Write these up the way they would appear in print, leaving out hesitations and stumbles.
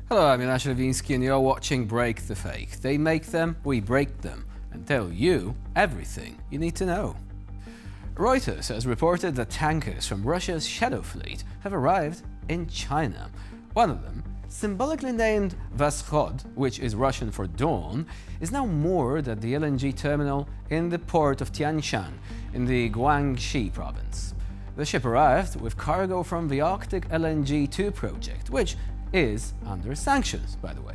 Hello, I'm Jonasz Rewiński and you're watching Break the Fake. They make them, we break them, and tell you everything you need to know. Reuters has reported that tankers from Russia's Shadow Fleet have arrived in China. One of them, symbolically named Vashod, which is Russian for dawn, is now moored at the LNG terminal in the port of Tianshan in the Guangxi province. The ship arrived with cargo from the Arctic LNG 2 project, which is under sanctions, by the way.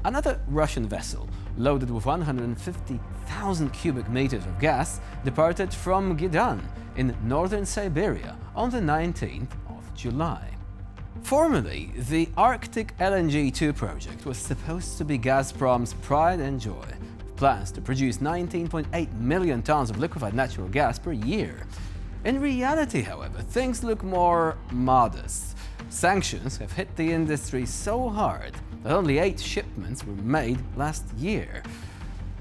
Another Russian vessel, loaded with 150,000 cubic meters of gas, departed from Gidan in northern Siberia on the 19th of July. Formerly, the Arctic LNG 2 project was supposed to be Gazprom's pride and joy, with plans to produce 19.8 million tons of liquefied natural gas per year. In reality, however, things look more modest. Sanctions have hit the industry so hard that only 8 shipments were made last year.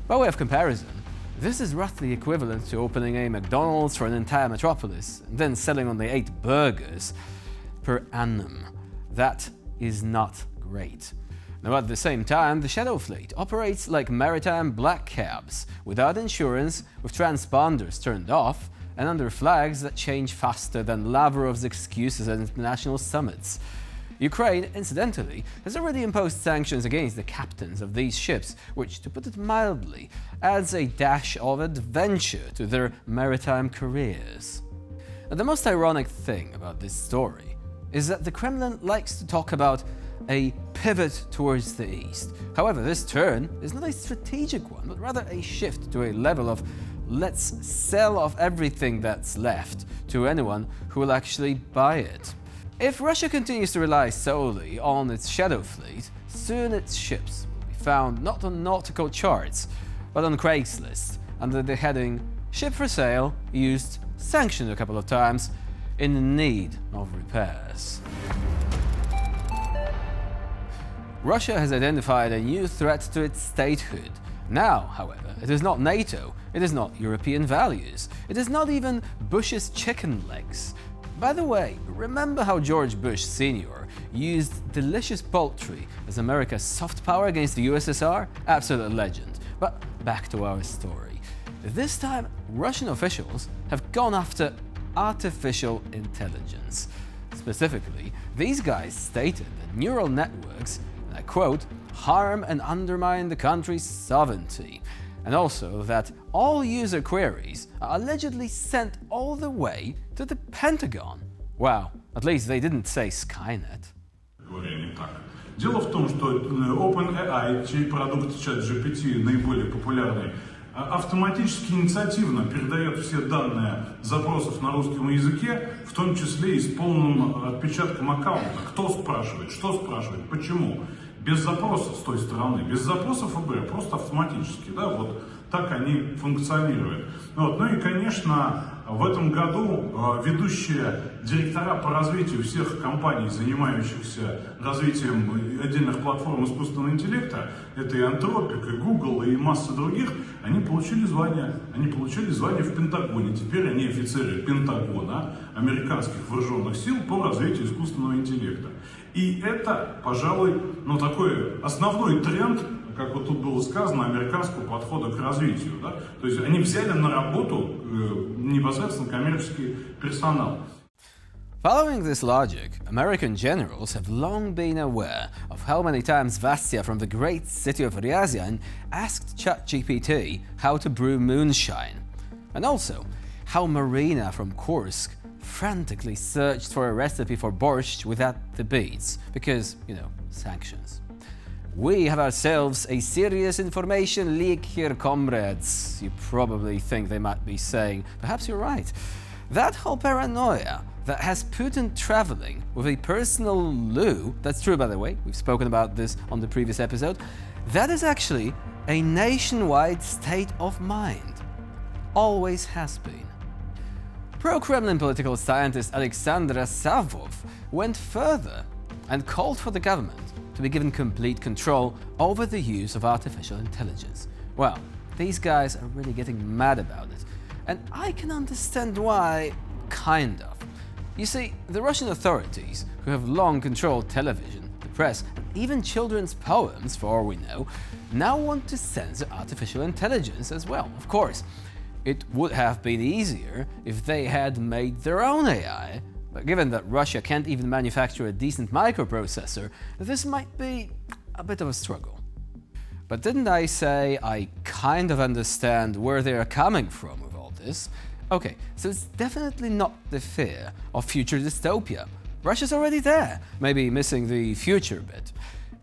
By way of comparison, this is roughly equivalent to opening a McDonald's for an entire metropolis and then selling only 8 burgers per annum. That is not great. Now, at the same time, the Shadow Fleet operates like maritime black cabs, without insurance, with transponders turned off, and under flags that change faster than Lavrov's excuses at international summits. Ukraine, incidentally, has already imposed sanctions against the captains of these ships, which, to put it mildly, adds a dash of adventure to their maritime careers. Now, the most ironic thing about this story is that the Kremlin likes to talk about a pivot towards the east. However, this turn is not a strategic one, but rather a shift to a level of let's sell off everything that's left to anyone who will actually buy it. If Russia continues to rely solely on its Shadow Fleet, soon its ships will be found not on nautical charts, but on Craigslist under the heading "Ship for sale, used, sanctioned a couple of times, in need of repairs." Russia has identified a new threat to its statehood. Now, however, it is not NATO, it is not European values, it is not even Bush's chicken legs. By the way, remember how George Bush Sr. used delicious poultry as America's soft power against the USSR? Absolute legend. But back to our story. This time, Russian officials have gone after artificial intelligence. Specifically, these guys stated that neural networks, and I quote, harm and undermine the country's sovereignty, and also that all user queries are allegedly sent all the way to the Pentagon. Wow, at least they didn't say Skynet. Дело в том, что OpenAI, чей продукт ChatGPT наиболее популярный, автоматически инициативно передает все данные запросов на русском языке, в том числе и с полным отпечатком аккаунта. Кто спрашивает, что спрашивает, почему. Без запроса с той стороны, без запроса ФБР, просто автоматически, да, вот так они функционируют. Вот. Ну и, конечно, в этом году ведущие директора по развитию всех компаний, занимающихся развитием отдельных платформ искусственного интеллекта, это и Anthropic, и Google, и масса других, они получили звание. Они получили звание в Пентагоне. Теперь они офицеры Пентагона, американских вооруженных сил по развитию искусственного интеллекта. И это, пожалуй, такой основной тренд, как вот тут было сказано, американского подхода к развитию. Да? То есть они взяли на работу непосредственно коммерческий персонал. Following this logic, American generals have long been aware of how many times Vasya from the great city of Ryazan asked ChatGPT how to brew moonshine, and also how Marina from Kursk frantically searched for a recipe for borscht without the beets, because, sanctions. We have ourselves a serious information leak here, comrades. You probably think they might be saying, perhaps you're right. That whole paranoia that has Putin traveling with a personal loo, that's true by the way, we've spoken about this on the previous episode, that is actually a nationwide state of mind. Always has been. Pro-Kremlin political scientist Alexandra Savov went further and called for the government to be given complete control over the use of artificial intelligence. Well, these guys are really getting mad about it, and I can understand why, kind of. You see, the Russian authorities, who have long controlled television, press, and even children's poems, for all we know, now want to censor artificial intelligence as well. Of course, it would have been easier if they had made their own AI, but given that Russia can't even manufacture a decent microprocessor, this might be a bit of a struggle. But didn't I say I kind of understand where they are coming from with all this? Okay, so it's definitely not the fear of future dystopia. Russia's already there, maybe missing the future bit.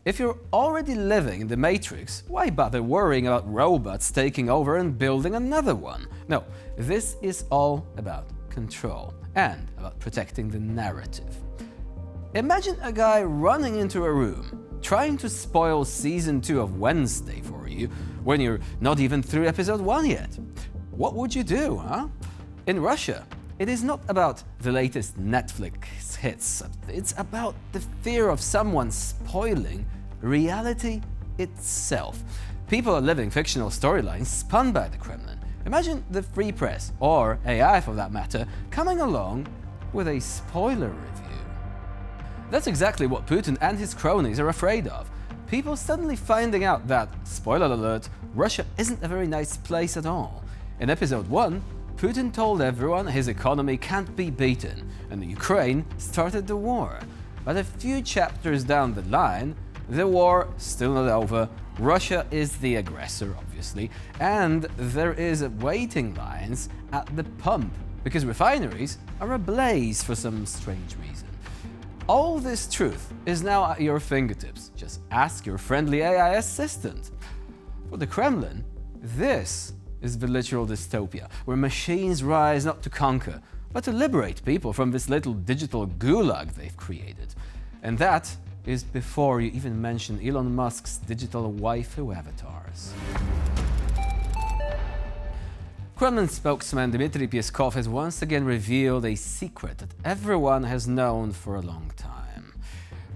If you're already living in the Matrix, why bother worrying about robots taking over and building another one? No, this is all about control and about protecting the narrative. Imagine a guy running into a room, trying to spoil season 2 of Wednesday for you when you're not even through episode 1 yet. What would you do, huh? In Russia, it is not about the latest Netflix hits. It's about the fear of someone spoiling reality itself. People are living fictional storylines spun by the Kremlin. Imagine the free press, or AI for that matter, coming along with a spoiler review. That's exactly what Putin and his cronies are afraid of. People suddenly finding out that, spoiler alert, Russia isn't a very nice place at all. In episode 1, Putin told everyone his economy can't be beaten, and Ukraine started the war. But a few chapters down the line, the war still not over, Russia is the aggressor, obviously, and there is waiting lines at the pump, because refineries are ablaze for some strange reason. All this truth is now at your fingertips. Just ask your friendly AI assistant. For the Kremlin, this is the literal dystopia, where machines rise not to conquer, but to liberate people from this little digital gulag they've created. And that is before you even mention Elon Musk's digital waifu avatars. Kremlin spokesman Dmitry Peskov has once again revealed a secret that everyone has known for a long time.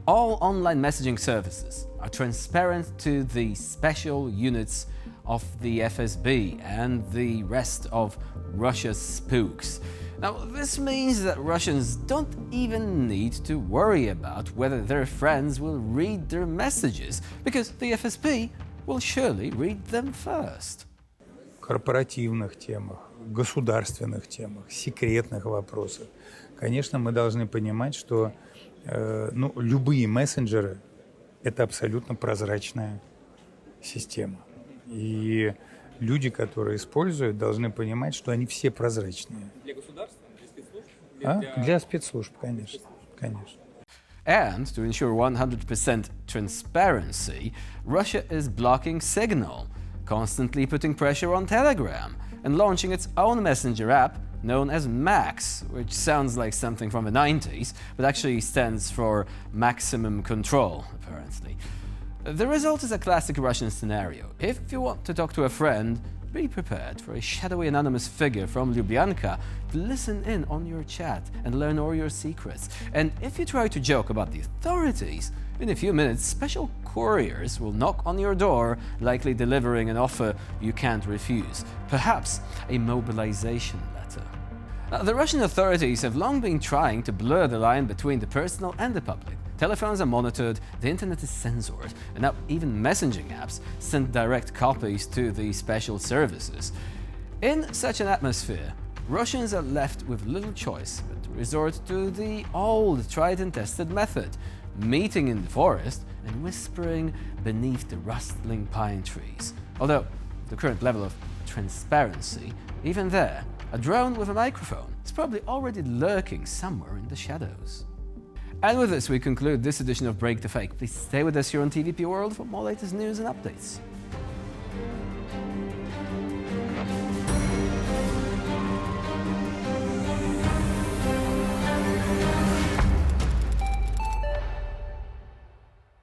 All online messaging services are transparent to the special units of the FSB and the rest of Russia's spooks. Now, this means that Russians don't even need to worry about whether their friends will read their messages, because the FSB will surely read them first. Корпоративных темах, государственных темах, секретных вопросах. Конечно, мы должны понимать, что любые мессенджеры – это абсолютно прозрачная система. И люди, которые используют, должны понимать, что они все прозрачные. Для государства, для спецслужб? Для спецслужб, конечно, конечно. And to ensure 100% transparency, Russia is blocking Signal, constantly putting pressure on Telegram, and launching its own messenger app known as Max, which sounds like something from the 90s, but actually stands for Maximum Control, apparently. The result is a classic Russian scenario. If you want to talk to a friend, be prepared for a shadowy anonymous figure from Lubyanka to listen in on your chat and learn all your secrets. And if you try to joke about the authorities, in a few minutes special couriers will knock on your door, likely delivering an offer you can't refuse, perhaps a mobilization letter. Now, the Russian authorities have long been trying to blur the line between the personal and the public. Telephones are monitored, the internet is censored, and now even messaging apps send direct copies to the special services. In such an atmosphere, Russians are left with little choice but to resort to the old tried and tested method, meeting in the forest and whispering beneath the rustling pine trees. Although, the current level of transparency, even there, a drone with a microphone is probably already lurking somewhere in the shadows. And with this, we conclude this edition of Break the Fake. Please stay with us here on TVP World for more latest news and updates.